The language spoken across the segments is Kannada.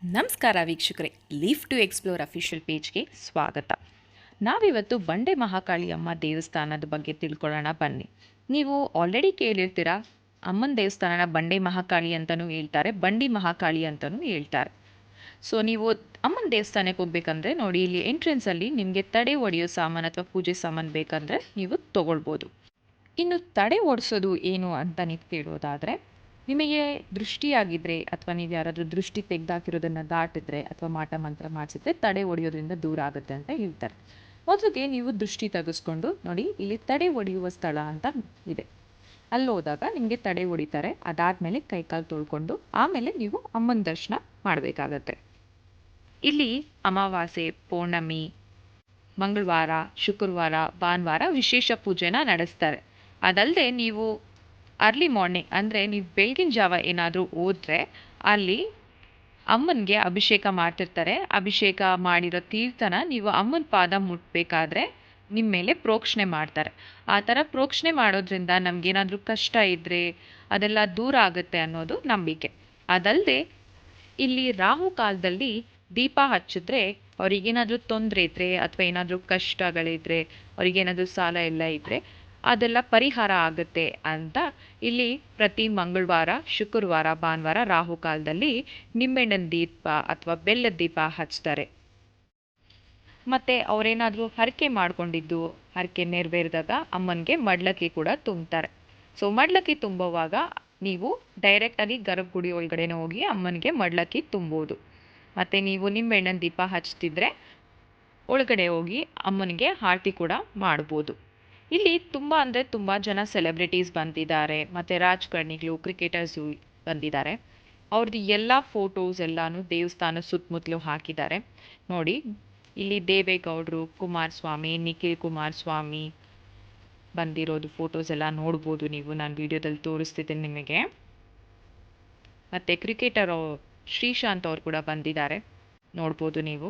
ನಮಸ್ಕಾರ ವೀಕ್ಷಕರೇ, ಲೀವ್ ಟು ಎಕ್ಸ್ಪ್ಲೋರ್ ಅಫಿಷಿಯಲ್ ಪೇಜ್ಗೆ ಸ್ವಾಗತ. ನಾವಿವತ್ತು ಬಂಡೆ ಮಹಾಕಾಳಿ ಅಮ್ಮ ದೇವಸ್ಥಾನದ ಬಗ್ಗೆ ತಿಳ್ಕೊಳ್ಳೋಣ ಬನ್ನಿ. ನೀವು ಆಲ್ರೆಡಿ ಕೇಳಿರ್ತೀರಾ, ಅಮ್ಮನ ದೇವಸ್ಥಾನನ ಬಂಡೆ ಮಹಾಕಾಳಿ ಅಂತಲೂ ಹೇಳ್ತಾರೆ, ಬಂಡಿ ಮಹಾಕಾಳಿ ಅಂತಲೂ ಹೇಳ್ತಾರೆ. ಸೊ ನೀವು ಅಮ್ಮನ ದೇವಸ್ಥಾನಕ್ಕೆ ಹೋಗ್ಬೇಕಂದ್ರೆ ನೋಡಿ, ಇಲ್ಲಿ ಎಂಟ್ರೆನ್ಸಲ್ಲಿ ನಿಮಗೆ ತಡೆ ಒಡೆಯೋ ಸಾಮಾನು ಅಥವಾ ಪೂಜೆ ಸಾಮಾನು ಬೇಕಂದರೆ ನೀವು ತೊಗೊಳ್ಬೋದು. ಇನ್ನು ತಡೆ ಓಡಿಸೋದು ಏನು ಅಂತ ನೀವು ಕೇಳೋದಾದರೆ, ನಿಮಗೆ ದೃಷ್ಟಿಯಾಗಿದ್ದರೆ ಅಥವಾ ನೀವು ಯಾರಾದರೂ ದೃಷ್ಟಿ ತೆಗೆದಾಕಿರೋದನ್ನು ದಾಟಿದ್ರೆ ಅಥವಾ ಮಾಟ ಮಂತ್ರ ಮಾಡಿಸಿದ್ರೆ ತಡೆ ಹೊಡೆಯೋದ್ರಿಂದ ದೂರ ಆಗುತ್ತೆ ಅಂತ ಹೇಳ್ತಾರೆ. ಮೊದಲಿಗೆ ನೀವು ದೃಷ್ಟಿ ತೆಗೆಸ್ಕೊಂಡು ನೋಡಿ, ಇಲ್ಲಿ ತಡೆ ಹೊಡೆಯುವ ಸ್ಥಳ ಅಂತ ಇದೆ, ಅಲ್ಲಿ ಹೋದಾಗ ನಿಮಗೆ ತಡೆ ಹೊಡಿತಾರೆ. ಅದಾದಮೇಲೆ ಕೈಕಾಲು ತೊಳ್ಕೊಂಡು ಆಮೇಲೆ ನೀವು ಅಮ್ಮನ ದರ್ಶನ ಮಾಡಬೇಕಾಗತ್ತೆ. ಇಲ್ಲಿ ಅಮಾವಾಸ್ಯೆ, ಪೌರ್ಣಮಿ, ಮಂಗಳವಾರ, ಶುಕ್ರವಾರ, ಭಾನುವಾರ ವಿಶೇಷ ಪೂಜೆನ ನಡೆಸ್ತಾರೆ. ಅದಲ್ಲದೆ ನೀವು ಅರ್ಲಿ ಮಾರ್ನಿಂಗ್ ಅಂದರೆ ನೀವು ಬೆಳಗಿನ ಜಾವ ಏನಾದರೂ ಹೋದರೆ ಅಲ್ಲಿ ಅಮ್ಮನಿಗೆ ಅಭಿಷೇಕ ಮಾಡ್ತಿರ್ತಾರೆ. ಅಭಿಷೇಕ ಮಾಡಿರೋ ತೀರ್ಥನ ನೀವು ಅಮ್ಮನ ಪಾದ ಮುಟ್ಟಬೇಕಾದ್ರೆ ನಿಮ್ಮ ಮೇಲೆ ಪ್ರೋಕ್ಷಣೆ ಮಾಡ್ತಾರೆ. ಆ ಥರ ಪ್ರೋಕ್ಷಣೆ ಮಾಡೋದ್ರಿಂದ ನಮಗೇನಾದರೂ ಕಷ್ಟ ಇದ್ದರೆ ಅದೆಲ್ಲ ದೂರ ಆಗುತ್ತೆ ಅನ್ನೋದು ನಂಬಿಕೆ. ಅದಲ್ಲದೆ ಇಲ್ಲಿ ರಾಹು ಕಾಲದಲ್ಲಿ ದೀಪ ಹಚ್ಚಿದ್ರೆ ಅವ್ರಿಗೇನಾದರೂ ತೊಂದರೆ ಇದ್ದರೆ ಅಥವಾ ಏನಾದರೂ ಕಷ್ಟಗಳಿದ್ದರೆ, ಅವ್ರಿಗೇನಾದರೂ ಸಾಲ ಎಲ್ಲ ಇದ್ದರೆ ಅದೆಲ್ಲ ಪರಿಹಾರ ಆಗುತ್ತೆ ಅಂತ ಇಲ್ಲಿ ಪ್ರತಿ ಮಂಗಳವಾರ, ಶುಕ್ರವಾರ, ಭಾನುವಾರ ರಾಹುಕಾಲದಲ್ಲಿ ನಿಂಬೆಹಣ್ಣಿನ ದೀಪ ಅಥವಾ ಬೆಲ್ಲದ ದೀಪ ಹಚ್ತಾರೆ. ಮತ್ತು ಅವರೇನಾದರೂ ಹರಕೆ ಮಾಡ್ಕೊಂಡಿದ್ದು ಹರಕೆ ನೆರವೇರಿದಾಗ ಅಮ್ಮನಿಗೆ ಮಡ್ಲಕ್ಕಿ ಕೂಡ ತುಂಬ್ತಾರೆ. ಸೊ ಮಡ್ಲಕ್ಕಿ ತುಂಬುವಾಗ ನೀವು ಡೈರೆಕ್ಟಾಗಿ ಗರ್ಭಗುಡಿ ಒಳಗಡೆನೇ ಹೋಗಿ ಅಮ್ಮನಿಗೆ ಮಡ್ಲಕ್ಕಿ ತುಂಬೋದು. ಮತ್ತು ನೀವು ನಿಂಬೆಹಣ್ಣಿನ ದೀಪ ಹಚ್ತಿದ್ರೆ ಒಳಗಡೆ ಹೋಗಿ ಅಮ್ಮನಿಗೆ ಆರತಿ ಕೂಡ ಮಾಡ್ಬೋದು. ಇಲ್ಲಿ ತುಂಬ ಅಂದರೆ ತುಂಬ ಜನ ಸೆಲೆಬ್ರಿಟೀಸ್ ಬಂದಿದ್ದಾರೆ, ಮತ್ತು ರಾಜಕಾರಣಿಗಳು, ಕ್ರಿಕೆಟರ್ಸು ಬಂದಿದ್ದಾರೆ. ಅವ್ರದ್ದು ಎಲ್ಲ ಫೋಟೋಸ್ ಎಲ್ಲನೂ ದೇವಸ್ಥಾನ ಸುತ್ತಮುತ್ತಲೂ ಹಾಕಿದ್ದಾರೆ. ನೋಡಿ, ಇಲ್ಲಿ ದೇವೇಗೌಡರು, ಕುಮಾರಸ್ವಾಮಿ, ನಿಖಿಲ್ ಕುಮಾರಸ್ವಾಮಿ ಬಂದಿರೋದು ಫೋಟೋಸ್ ಎಲ್ಲ ನೋಡ್ಬೋದು ನೀವು. ನಾನು ವಿಡಿಯೋದಲ್ಲಿ ತೋರಿಸ್ತಿದ್ದೀನಿ ನಿಮಗೆ. ಮತ್ತು ಕ್ರಿಕೆಟರ್ ಶ್ರೀಶಾಂತ್ ಅವ್ರು ಕೂಡ ಬಂದಿದ್ದಾರೆ, ನೋಡ್ಬೋದು ನೀವು.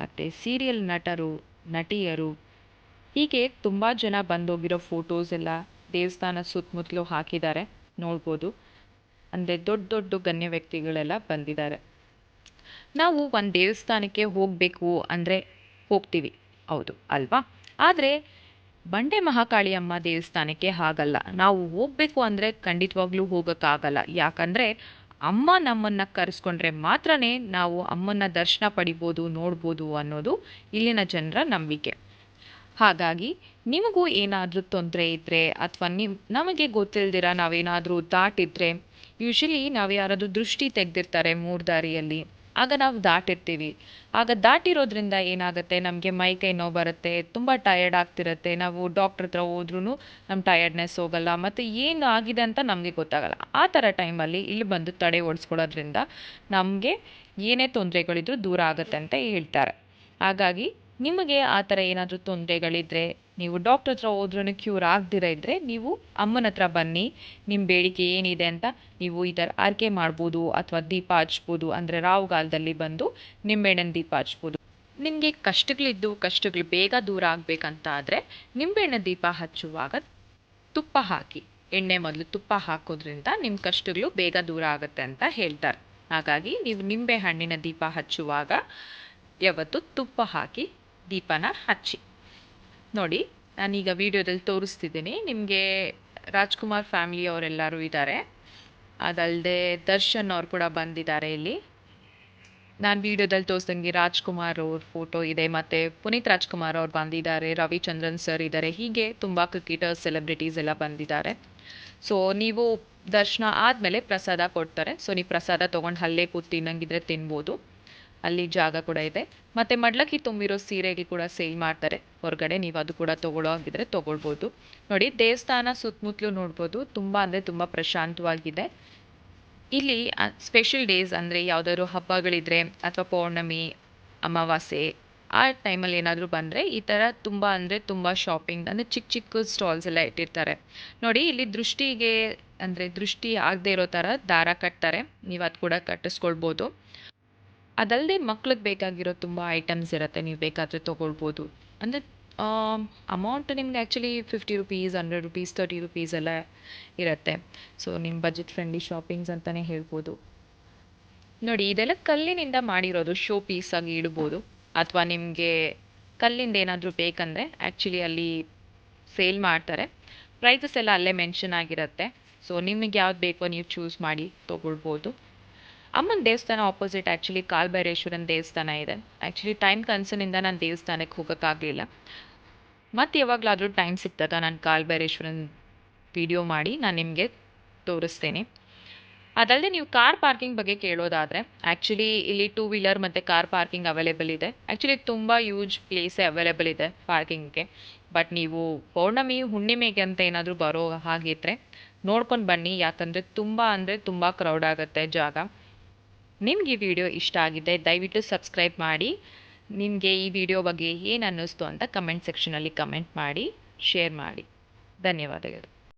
ಮತ್ತು ಸೀರಿಯಲ್ ನಟರು, ನಟಿಯರು, ಹೀಗೆ ತುಂಬ ಜನ ಬಂದೋಗಿರೋ ಫೋಟೋಸ್ ಎಲ್ಲ ದೇವಸ್ಥಾನ ಸುತ್ತಮುತ್ತಲೂ ಹಾಕಿದ್ದಾರೆ, ನೋಡ್ಬೋದು. ಅಂದರೆ ದೊಡ್ಡ ದೊಡ್ಡ ಗಣ್ಯ ವ್ಯಕ್ತಿಗಳೆಲ್ಲ ಬಂದಿದ್ದಾರೆ. ನಾವು ಒಂದು ದೇವಸ್ಥಾನಕ್ಕೆ ಹೋಗಬೇಕು ಅಂದರೆ ಹೋಗ್ತೀವಿ, ಹೌದು ಅಲ್ವಾ? ಆದರೆ ಬಂಡೆ ಮಹಾಕಾಳಿ ಅಮ್ಮ ದೇವಸ್ಥಾನಕ್ಕೆ ಹಾಗಲ್ಲ. ನಾವು ಹೋಗಬೇಕು ಅಂದರೆ ಖಂಡಿತವಾಗ್ಲೂ ಹೋಗೋಕ್ಕಾಗಲ್ಲ. ಯಾಕಂದರೆ ಅಮ್ಮ ನಮ್ಮನ್ನು ಕರೆಸ್ಕೊಂಡ್ರೆ ಮಾತ್ರನೇ ನಾವು ಅಮ್ಮನ ದರ್ಶನ ಪಡಿಬೋದು, ನೋಡ್ಬೋದು ಅನ್ನೋದು ಇಲ್ಲಿನ ಜನರ ನಂಬಿಕೆ. ಹಾಗಾಗಿ ನಿಮಗೂ ಏನಾದರೂ ತೊಂದರೆ ಇದ್ದರೆ ಅಥವಾ ನಮಗೆ ಗೊತ್ತಿಲ್ದಿರ ನಾವೇನಾದರೂ ದಾಟಿದ್ರೆ, ಯೂಶಲಿ ನಾವು ಯಾರಾದರೂ ದೃಷ್ಟಿ ತೆಗೆದಿರ್ತಾರೆ ಮೂರು ದಾರಿಯಲ್ಲಿ, ಆಗ ನಾವು ದಾಟಿರ್ತೀವಿ. ಆಗ ದಾಟಿರೋದ್ರಿಂದ ಏನಾಗುತ್ತೆ, ನಮಗೆ ಮೈ ಕೈ ನೋವು ಬರುತ್ತೆ, ತುಂಬ ಟಯರ್ಡ್ ಆಗ್ತಿರುತ್ತೆ. ನಾವು ಡಾಕ್ಟ್ರ್ ಹತ್ರ ಹೋದ್ರೂ ನಮ್ಮ ಟಯರ್ಡ್ನೆಸ್ ಹೋಗಲ್ಲ, ಮತ್ತು ಏನು ಆಗಿದೆ ಅಂತ ನಮಗೆ ಗೊತ್ತಾಗಲ್ಲ. ಆ ಥರ ಟೈಮಲ್ಲಿ ಇಲ್ಲಿ ಬಂದು ತಡೆ ಓಡಿಸ್ಕೊಳ್ಳೋದ್ರಿಂದ ನಮಗೆ ಏನೇ ತೊಂದರೆಗಳಿದ್ರೂ ದೂರ ಆಗುತ್ತೆ ಅಂತ ಹೇಳ್ತಾರೆ. ಹಾಗಾಗಿ ನಿಮಗೆ ಆ ಥರ ಏನಾದರೂ ತೊಂದರೆಗಳಿದ್ದರೆ, ನೀವು ಡಾಕ್ಟ್ರ್ ಹತ್ರ ಹೋದ್ರೂ ಕ್ಯೂರ್ ಆಗದಿರ ಇದ್ದರೆ, ನೀವು ಅಮ್ಮನ ಹತ್ರ ಬನ್ನಿ. ನಿಮ್ಮ ಬೇಡಿಕೆ ಏನಿದೆ ಅಂತ ನೀವು ಈ ಥರ ಆರಕೆ ಮಾಡ್ಬೋದು ಅಥವಾ ದೀಪ ಹಚ್ಬೋದು. ಅಂದರೆ ರಾಹುಗಾಲದಲ್ಲಿ ಬಂದು ನಿಂಬೆಹಣ್ಣಿನ ದೀಪ ಹಚ್ಬೋದು. ನಿಮಗೆ ಕಷ್ಟಗಳು ಬೇಗ ದೂರ ಆಗಬೇಕಂತ ಆದರೆ ನಿಂಬೆಹಣ್ಣಿನ ದೀಪ ಹಚ್ಚುವಾಗ ತುಪ್ಪ ಹಾಕಿ, ಎಣ್ಣೆ ಮೊದಲು ತುಪ್ಪ ಹಾಕೋದ್ರಿಂದ ನಿಮ್ಮ ಕಷ್ಟಗಳು ಬೇಗ ದೂರ ಆಗುತ್ತೆ ಅಂತ ಹೇಳ್ತಾರೆ. ಹಾಗಾಗಿ ನೀವು ನಿಂಬೆ ಹಣ್ಣಿನ ದೀಪ ಹಚ್ಚುವಾಗ ಯಾವತ್ತು ತುಪ್ಪ ಹಾಕಿ ದೀಪನ ಹಚ್ಚಿ. ನೋಡಿ, ನಾನೀಗ ವಿಡಿಯೋದಲ್ಲಿ ತೋರಿಸ್ತಿದ್ದೀನಿ ನಿಮಗೆ. ರಾಜ್ಕುಮಾರ್ ಫ್ಯಾಮಿಲಿ ಅವರೆಲ್ಲರೂ ಇದ್ದಾರೆ. ಅದಲ್ಲದೆ ದರ್ಶನ್ ಅವ್ರು ಕೂಡ ಬಂದಿದ್ದಾರೆ. ಇಲ್ಲಿ ನಾನು ವಿಡಿಯೋದಲ್ಲಿ ತೋರಿಸ್ದಂಗೆ ರಾಜ್ಕುಮಾರ್ ಅವ್ರ ಫೋಟೋ ಇದೆ, ಮತ್ತು ಪುನೀತ್ ರಾಜ್ಕುಮಾರ್ ಅವ್ರು ಬಂದಿದ್ದಾರೆ, ರವಿಚಂದ್ರನ್ ಸರ್ ಇದ್ದಾರೆ. ಹೀಗೆ ತುಂಬ ಕ್ರಿಕೆಟರ್ಸ್, ಸೆಲೆಬ್ರಿಟೀಸ್ ಎಲ್ಲ ಬಂದಿದ್ದಾರೆ. ಸೊ ನೀವು ದರ್ಶನ ಆದಮೇಲೆ ಪ್ರಸಾದ ಕೊಡ್ತಾರೆ. ಸೊ ನೀವು ಪ್ರಸಾದ ತೊಗೊಂಡು ಅಲ್ಲೇ ಕೂತು ತಿನ್ನಂಗಿದ್ರೆ ತಿನ್ಬೋದು, ಅಲ್ಲಿ ಜಾಗ ಕೂಡ ಇದೆ. ಮತ್ತು ಮಡ್ಲಕ್ಕಿ ತುಂಬಿರೋ ಸೀರೆಗೆ ಕೂಡ ಸೇಲ್ ಮಾಡ್ತಾರೆ ಹೊರಗಡೆ, ನೀವು ಅದು ಕೂಡ ತೊಗೊಳ್ಳೋ ಆಗಿದ್ರೆ ತೊಗೊಳ್ಬೋದು. ನೋಡಿ, ದೇವಸ್ಥಾನ ಸುತ್ತಮುತ್ತಲೂ ನೋಡ್ಬೋದು, ತುಂಬ ಅಂದರೆ ತುಂಬ ಪ್ರಶಾಂತವಾಗಿದೆ. ಇಲ್ಲಿ ಸ್ಪೆಷಲ್ ಡೇಸ್ ಅಂದರೆ ಯಾವುದಾದ್ರು ಹಬ್ಬಗಳಿದ್ರೆ ಅಥವಾ ಪೌರ್ಣಮಿ, ಅಮಾವಾಸ್ಯೆ ಆ ಟೈಮಲ್ಲಿ ಏನಾದರೂ ಬಂದರೆ ಈ ಥರ ತುಂಬ ಅಂದರೆ ತುಂಬ ಶಾಪಿಂಗ್ ಅಂದರೆ ಚಿಕ್ಕ ಚಿಕ್ಕ ಸ್ಟಾಲ್ಸ್ ಎಲ್ಲ ಇಟ್ಟಿರ್ತಾರೆ. ನೋಡಿ, ಇಲ್ಲಿ ದೃಷ್ಟಿಗೆ ಅಂದರೆ ದೃಷ್ಟಿ ಆಗದೆ ಇರೋ ಥರ ದಾರ ಕಟ್ತಾರೆ, ನೀವು ಅದು ಕೂಡ ಕಟ್ಟಿಸ್ಕೊಳ್ಬೋದು. ಅದಲ್ಲದೆ ಮಕ್ಳಿಗೆ ಬೇಕಾಗಿರೋ ತುಂಬ ಐಟಮ್ಸ್ ಇರುತ್ತೆ, ನೀವು ಬೇಕಾದರೆ ತೊಗೊಳ್ಬೋದು. ಅಂದರೆ ಅಮೌಂಟ್ ನಿಮ್ಗೆ ಆ್ಯಕ್ಚುಲಿ 50 ರುಪೀಸ್, 100 ರುಪೀಸ್, 30 ರುಪೀಸ್ ಎಲ್ಲ ಇರುತ್ತೆ. ಸೊ ನಿಮ್ಮ ಬಜೆಟ್ ಫ್ರೆಂಡ್ಲಿ ಶಾಪಿಂಗ್ಸ್ ಅಂತಲೇ ಹೇಳ್ಬೋದು. ನೋಡಿ ಇದೆಲ್ಲ ಕಲ್ಲಿನಿಂದ ಮಾಡಿರೋದು ಶೋ ಪೀಸ್ ಆಗಿ ಇಡ್ಬೋದು ಅಥವಾ ನಿಮಗೆ ಕಲ್ಲಿಂದ ಏನಾದರೂ ಬೇಕಂದರೆ ಆ್ಯಕ್ಚುಲಿ ಅಲ್ಲಿ ಸೇಲ್ ಮಾಡ್ತಾರೆ. ಪ್ರೈಸಸ್ ಎಲ್ಲ ಅಲ್ಲೇ ಮೆನ್ಷನ್ ಆಗಿರುತ್ತೆ. ಸೊ ನಿಮಗೆ ಯಾವ್ದು ಬೇಕೋ ನೀವು ಚೂಸ್ ಮಾಡಿ ತೊಗೊಳ್ಬೋದು. ಅಮ್ಮನ ದೇವಸ್ಥಾನ ಆಪೋಸಿಟ್ ಆ್ಯಕ್ಚುಲಿ ಕಾಲಭೈರೇಶ್ವರನ ದೇವಸ್ಥಾನ ಇದೆ. ಆ್ಯಕ್ಚುಲಿ ಟೈಮ್ ಕನ್ಸರ್ನಿಂದ ನಾನು ದೇವಸ್ಥಾನಕ್ಕೆ ಹೋಗೋಕ್ಕಾಗಲಿಲ್ಲ. ಮತ್ತು ಯಾವಾಗಲಾದರೂ ಟೈಮ್ ಸಿಕ್ಕಿದಾಗ ನಾನು ಕಾಲಭೈರೇಶ್ವರನ ವಿಡಿಯೋ ಮಾಡಿ ನಾನು ನಿಮಗೆ ತೋರಿಸ್ತೇನೆ. ಅದಲ್ಲದೆ ನೀವು ಕಾರ್ ಪಾರ್ಕಿಂಗ್ ಬಗ್ಗೆ ಕೇಳೋದಾದರೆ ಆ್ಯಕ್ಚುಲಿ ಇಲ್ಲಿ ಟೂ ವೀಲರ್ ಮತ್ತು ಕಾರ್ ಪಾರ್ಕಿಂಗ್ ಅವೈಲೇಬಲ್ ಇದೆ. ಆ್ಯಕ್ಚುಲಿ ತುಂಬ ಯೂಜ್ ಪ್ಲೇಸೇ ಅವೈಲೇಬಲ್ ಇದೆ ಪಾರ್ಕಿಂಗ್ಗೆ. ಬಟ್ ನೀವು ಪೌರ್ಣಮಿ ಹುಣ್ಣಿಮೆಗೆ ಅಂತ ಏನಾದರೂ ಬರೋ ಹಾಗಿದ್ರೆ ನೋಡ್ಕೊಂಡು ಬನ್ನಿ, ಯಾಕಂದರೆ ಅಂದರೆ ತುಂಬ ಕ್ರೌಡ್ ಆಗುತ್ತೆ ಜಾಗ. ನಿಮ್ಗೆ ಈ ವಿಡಿಯೋ ಇಷ್ಟ ಆಗಿದೆ ದಯವಿಟ್ಟು ಸಬ್ಸ್ಕ್ರೈಬ್ ಮಾಡಿ. ನಿಮಗೆ ಈ ವಿಡಿಯೋ ಬಗ್ಗೆ ಏನು ಅನ್ನಿಸ್ತು ಅಂತ ಕಮೆಂಟ್ ಸೆಕ್ಷನಲ್ಲಿ ಕಮೆಂಟ್ ಮಾಡಿ, ಶೇರ್ ಮಾಡಿ. ಧನ್ಯವಾದಗಳು.